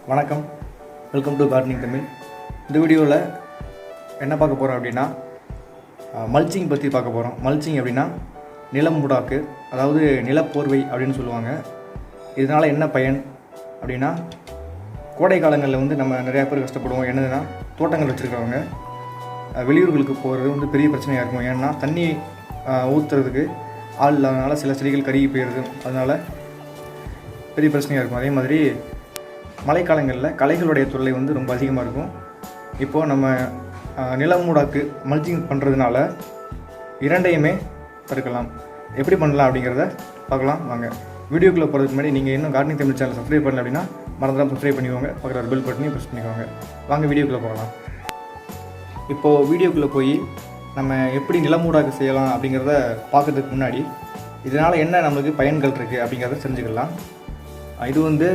வணக்கம், welcome to gardening Tamil. இந்த வீடியோவில் என்ன பார்க்க போகிறோம் அப்படின்னா மல்ச்சிங் பற்றி பார்க்க போகிறோம். மல்ச்சிங் அப்படின்னா நிலம் மூடாக்கு, அதாவது நிலப்போர்வை அப்படின்னு சொல்லுவாங்க. இதனால் என்ன பயன் அப்படின்னா, கோடை காலங்களில் வந்து நம்ம நிறையா பேர் கஷ்டப்படுவோம். என்னதுன்னா, தோட்டங்கள் வச்சுருக்கவங்க வெளியூர்களுக்கு போகிறது வந்து பெரிய பிரச்சனையாக இருக்கும். ஏன்னா தண்ணி ஊற்றுறதுக்கு ஆள் இல்லாதனால சில செடிகள் கருகி போயிடுது. அதனால் பெரிய பிரச்சனையாக இருக்கும். அதே மாதிரி மழைக்காலங்களில் களைகளுடைய தொல்லை வந்து ரொம்ப அதிகமாக இருக்கும். இப்போது நம்ம நிலமூடாக்கு மல்ச்சிங் பண்ணுறதுனால இரண்டையுமே தடுக்கலாம். எப்படி பண்ணலாம் அப்படிங்கிறத பார்க்கலாம் வாங்க. வீடியோக்குள்ளே போகிறதுக்கு முன்னாடி நீங்கள் இன்னும் கார்டனிங் தமிழ் சேனல் சப்ஸ்கிரைப் பண்ணல அப்படின்னா மறந்துடாம சப்ஸ்கிரைப் பண்ணிக்கோங்க. பக்கத்தில் பெல் பட்டனையும் ப்ரெஸ் பண்ணிக்கோங்க. வாங்க வீடியோக்குள்ளே போகலாம். இப்போது வீடியோக்குள்ளே போய் நம்ம எப்படி நிலமூடாக்கு செய்யலாம் அப்படிங்கிறத பார்க்கறதுக்கு முன்னாடி இதனால் என்ன நம்மளுக்கு பயன்கள் இருக்குது அப்படிங்கிறத தெரிஞ்சுக்கலாம். இது வந்து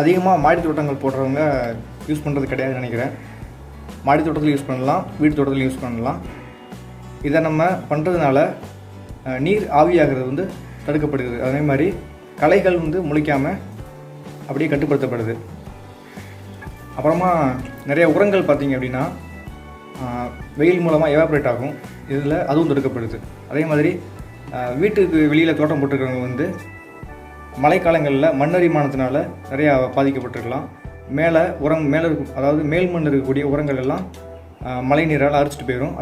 அதிகமாக மாடி தோட்டங்கள் போடுறவங்க யூஸ் பண்ணுறது கிடையாதுன்னு நினைக்கிறேன். மாடி தோட்டத்தில் யூஸ் பண்ணலாம், வீட்டு தோட்டத்தில் யூஸ் பண்ணலாம். இதை நம்ம பண்ணுறதுனால நீர் ஆவியாகிறது வந்து தடுக்கப்படுகிறது. அதே மாதிரி களைகள் வந்து முளைக்காமல் அப்படியே கட்டுப்படுத்தப்படுது. அப்புறமா நிறைய உரங்கள் பார்த்திங்க அப்படின்னா வெயில் மூலமாக எவாபரேட் ஆகும். இதில் அதுவும் தடுக்கப்படுது. அதே மாதிரி வீட்டுக்கு வெளியில் தோட்டம் போட்டுருக்கிறவங்க வந்து மழைக்காலங்களில் மண்ணரிமானத்தினால நிறையா பாதிக்கப்பட்டிருக்கலாம். மேலே இருக்கும், அதாவது மேல் மண் இருக்கக்கூடிய உரங்கள் எல்லாம் மழை நீரால் அரிச்சிட்டு போயிடும்.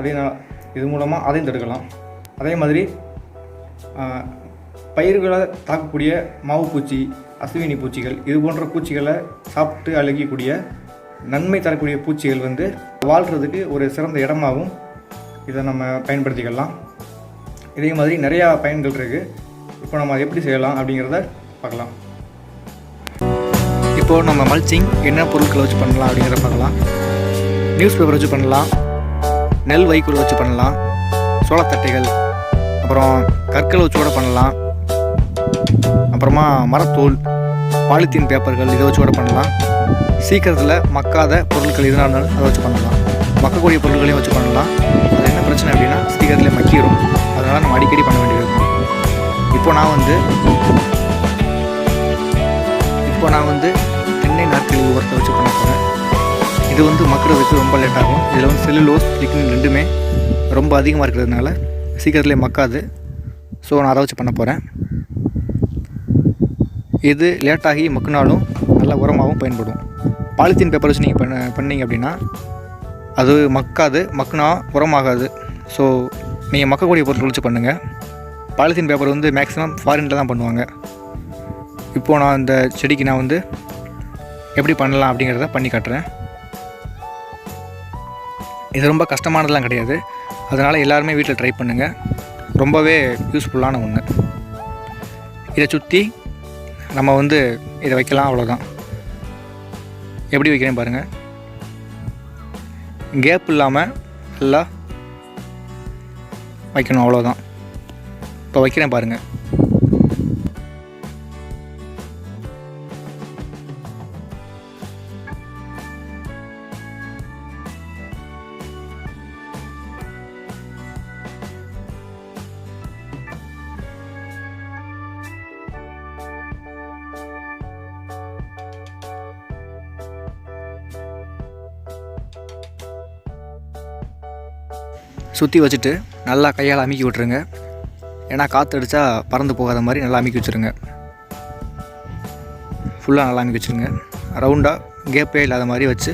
இது மூலமாக அதையும் தடுக்கலாம். அதே மாதிரி பயிர்களை தாக்கக்கூடிய மாவு பூச்சி, அசுவினி பூச்சிகள், இது போன்ற பூச்சிகளை சாப்பிட்டு அழுகக்கூடிய நன்மை தரக்கூடிய பூச்சிகள் வந்து வாழ்கிறதுக்கு ஒரு சிறந்த இடமாகவும் இதை நம்ம பயன்படுத்திக்கலாம். இதே மாதிரி நிறையா பயன்கள் இருக்குது. இப்போ நம்ம அதை எப்படி செய்யலாம் அப்படிங்கிறத பார்க்கலாம். இப்போது நம்ம மல்ச்சிங் என்ன பொருட்களை வச்சு பண்ணலாம் அப்படிங்கிறத பார்க்கலாம். நியூஸ் பேப்பர் வச்சு பண்ணலாம், நெல் வைக்கோல் வச்சு பண்ணலாம், சோளத்தட்டைகள், அப்புறம் கற்கள் வச்சு கூட பண்ணலாம். அப்புறமா மரத்தூள், பாலித்தீன் பேப்பர்கள் இதை வச்சு கூட பண்ணலாம். சீக்கிரத்தில் மக்காத பொருட்கள் எதுனா இருந்தாலும் அதை வச்சு பண்ணலாம். மக்கக்கூடிய பொருட்களையும் வச்சு பண்ணலாம். அது என்ன பிரச்சனை அப்படின்னா, சீக்கிரத்தில் மக்கிடும். அதனால் நம்ம அடிக்கடி பண்ண வேண்டியது இருக்கும். இப்போ நான் வந்து தென்னை நாட்களில் உரத்தை வச்சு பண்ண போகிறேன். இது வந்து மக்கிறதுக்கு ரொம்ப லேட் ஆகும். இதில் வந்து செல்லுலோஸ், லிக்னின் ரெண்டுமே ரொம்ப அதிகமாக இருக்கிறதுனால சீக்கிரத்துலேயே மக்காது. ஸோ நான் அதை வச்சு பண்ண போகிறேன். இது லேட்டாகி மக்குனாலும் நல்லா உரமாகவும் பயன்படும். பாலித்தீன் பேப்பர் வச்சு நீங்கள் பண்ணீங்க அப்படின்னா அது மக்காது, மக்குனா உரமாகாது. ஸோ நீங்கள் மக்கக்கூடிய பொருட்கள் வச்சு பண்ணுங்கள். பாலித்தீன் பேப்பர் வந்து மேக்ஸிமம் ஃபாரினில் தான் பண்ணுவாங்க. இப்போது நான் இந்த செடிக்கு நான் வந்து எப்படி பண்ணலாம் அப்படிங்கிறத பண்ணி காட்டுறேன். இது ரொம்ப கஷ்டமானதெல்லாம் கிடையாது. அதனால் எல்லாருமே வீட்டில் ட்ரை பண்ணுங்கள். ரொம்பவே யூஸ்ஃபுல்லான ஒன்று. இதை சுற்றி நம்ம வந்து இதை வைக்கலாம், அவ்வளோதான். எப்படி வைக்கிறேன் பாருங்கள். கேப் இல்லாமல் நல்லா வைக்கணும், அவ்வளோதான். இப்போ வைக்கிறேன் பாருங்கள். சுற்றி வச்சுட்டு நல்லா கையால் அமுக்கி விட்டுருங்க. ஏன்னா காற்று அடித்தா பறந்து போகாத மாதிரி நல்லா அமுக்கி வச்சுருங்க. ஃபுல்லாக நல்லா அமுக்கி வச்சுருங்க. ரவுண்டாக கேப்பே இல்லாத மாதிரி வச்சு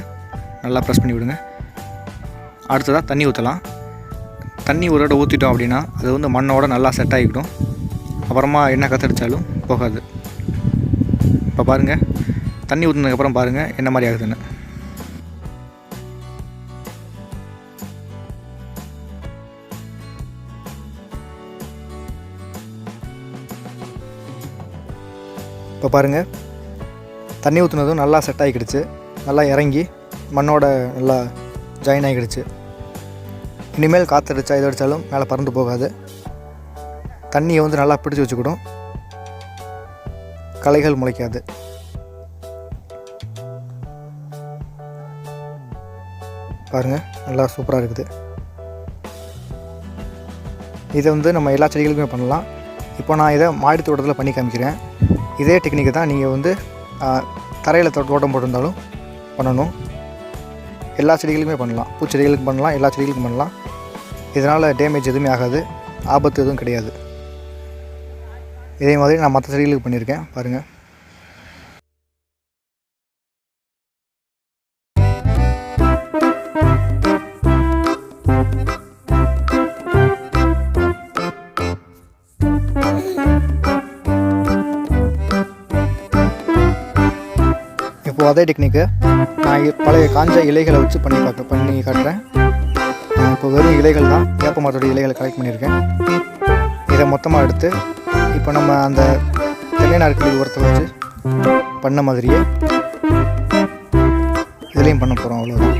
நல்லா ப்ரெஸ் பண்ணி விடுங்க. அடுத்ததாக தண்ணி ஊற்றலாம். தண்ணி ஒரு தடவை ஊற்றிட்டோம் அப்படின்னா அது வந்து மண்ணோட நல்லா செட் ஆகிக்கிடும். அப்புறமா என்ன காற்றடிச்சாலும் போகாது. இப்போ பாருங்கள், தண்ணி ஊற்றினதுக்கப்புறம் பாருங்கள் என்ன மாதிரி ஆகுதுன்னு. இப்போ பாருங்கள், தண்ணி ஊற்றுனதும் நல்லா செட் ஆகிக்கிடுச்சு. நல்லா இறங்கி மண்ணோட நல்லா ஜாயின் ஆகிக்கிடுச்சு. இனிமேல் காற்றடிச்சா எது அடித்தாலும் மேலே பறந்து போகாது. தண்ணியை வந்து நல்லா பிடிச்சி வச்சுக்கிடும். களைகள் முளைக்காது. பாருங்கள், நல்லா சூப்பராக இருக்குது. இதை வந்து நம்ம எல்லா செடிகளுக்குமே பண்ணலாம். இப்போ நான் இதை மாடி தோட்டத்தில் பண்ணி காமிக்கிறேன். இதே டெக்னிக்கை தான் நீங்கள் வந்து தரையில் தோட்டம் போட்டிருந்தாலும் பண்ணணும். எல்லா செடிகளுக்குமே பண்ணலாம், பூச்செடிகளுக்கு பண்ணலாம், எல்லா செடிகளுக்கும் பண்ணலாம். இதனால் டேமேஜ் எதுவுமே ஆகாது, ஆபத்து எதுவும் கிடையாது. இதே மாதிரி நான் மற்ற செடிகளுக்கு பண்ணியிருக்கேன் பாருங்கள். இப்போது அதே டெக்னிக்கு நான் பழைய காஞ்ச இலைகளை வச்சு பண்ணி காட்டுறேன். இப்போ வெறும் இலைகள் தான், வேப்ப மரத்தோடைய இலைகளை கலெக்ட் பண்ணியிருக்கேன். இதை மொத்தமாக எடுத்து இப்போ நம்ம அந்த தென்னை நாட்களில் உரத்தை வச்சு பண்ண மாதிரியே இதுலேயும் பண்ண போகிறோம். அவ்வளோதான்.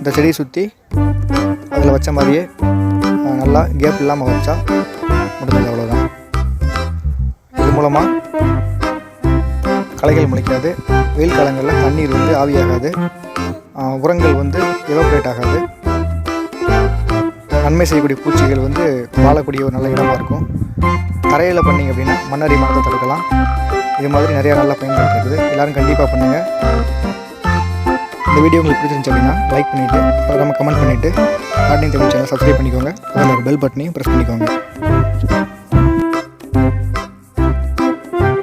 இந்த செடியை சுற்றி அதில் வச்ச மாதிரியே நல்லா கேப் இல்லாமல் வச்சா முடிஞ்சது. அவ்வளோதான். இது மூலமாக களைகள் முளைக்காது, வெயில் காலங்களில் தண்ணீர் வந்து ஆவியாகாது, உரங்கள் வந்து எவாப்ரேட் ஆகாது, நன்மை செய்யக்கூடிய பூச்சிகள் வந்து வாழக்கூடிய ஒரு நல்ல இடமாக இருக்கும். தரையில் பண்ணிங்க அப்படின்னா மண்ணரி மரத்தை தடுக்கலாம். இது மாதிரி நிறையா நல்ல பயன்பாடு இருக்குது. எல்லோரும் கண்டிப்பாக பண்ணுங்கள். இந்த வீடியோ உங்களுக்கு பிடிச்சிருந்துச்சு அப்படின்னா லைக் பண்ணிவிட்டு, நம்ம கமெண்ட் பண்ணிவிட்டு கார்டனிங் தமிழ் சேனல் சப்ஸ்கிரைப் பண்ணிக்கோங்க. அதில் ஒரு பெல் பட்டனையும் ப்ரெஸ் பண்ணிக்கோங்க.